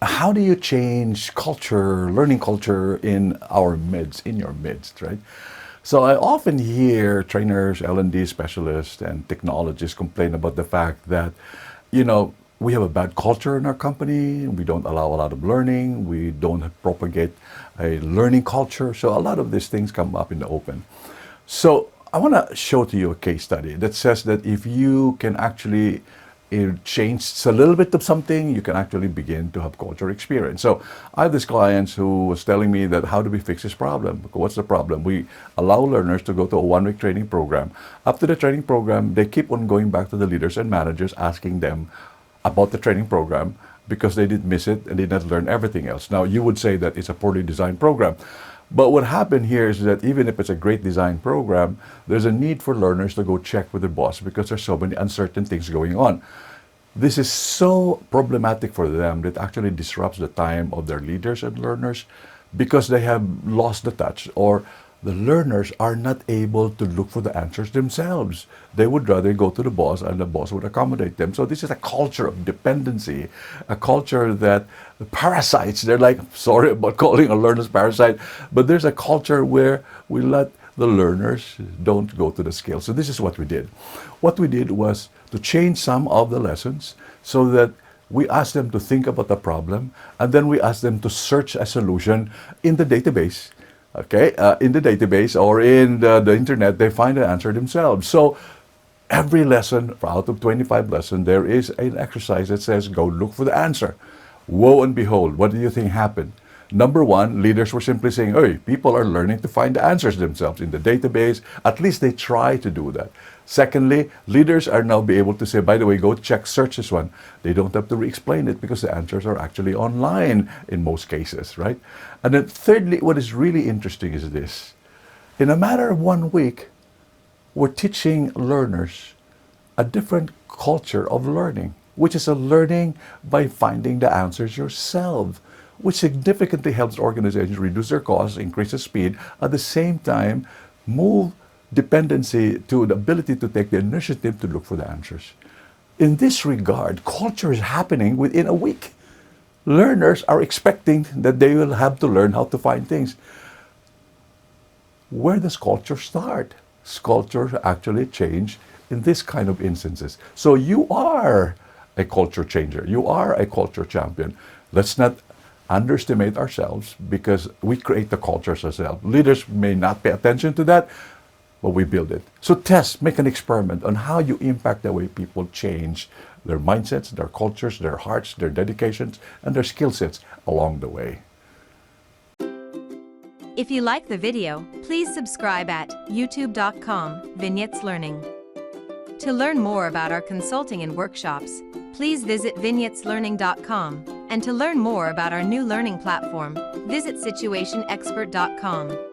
how do you change culture, learning culture in our midst, in your midst, right? So I often hear trainers, L&D specialists, and technologists complain about the fact that, you know, we have a bad culture in our company. We don't allow a lot of learning. We don't propagate a learning culture. So a lot of these things come up in the open. So I want to show to you a case study that says that if you can actually change a little bit of something, you can actually begin to have culture experience. So I have this client who was telling me that how do we fix this problem? What's the problem? We allow learners to go to a one-week training program. After the training program, they keep on going back to the leaders and managers asking them about the training program because they did miss it and did not learn everything else. Now, you would say that it's a poorly designed program. But what happened here is that even if it's a great design program, there's a need for learners to go check with their boss because there's so many uncertain things going on. This is so problematic for them that actually disrupts the time of their leaders and learners because they have lost the touch, or the learners are not able to look for the answers themselves. They would rather go to the boss and the boss would accommodate them. So this is a culture of dependency, a culture that parasites, they're like, sorry about calling a learner's parasite, but there's a culture where we let the learners don't go to the scale. So this is what we did. What we did was to change some of the lessons so that we asked them to think about the problem, and then we asked them to search a solution in the database. Okay, in the database or in the internet, they find the answer themselves. So every lesson, out of 25 lessons, there is an exercise that says, go look for the answer. Woe and behold, what do you think happened? Number one, leaders were simply saying, hey, people are learning to find the answers themselves in the database. At least they try to do that. Secondly, leaders are now be able to say, by the way, go check, search this one. They don't have to re-explain it because the answers are actually online in most cases, right? And then thirdly, what is really interesting is this. In a matter of 1 week, we're teaching learners a different culture of learning, which is a learning by finding the answers yourself, which significantly helps organizations reduce their costs, increase the speed, at the same time, move dependency to the ability to take the initiative to look for the answers. In this regard, culture is happening within a week. Learners are expecting that they will have to learn how to find things. Where does culture start? Culture actually change in this kind of instances. So you are a culture changer. You are a culture champion. Let's not underestimate ourselves because we create the cultures ourselves. Leaders may not pay attention to that, but we build it. So test, make an experiment on how you impact the way people change their mindsets, their cultures, their hearts, their dedications, and their skill sets along the way. If you like the video, please subscribe at youtube.com/Vignettes Learning. To learn more about our consulting and workshops, please visit vignetteslearning.com. And to learn more about our new learning platform, visit situationexpert.com.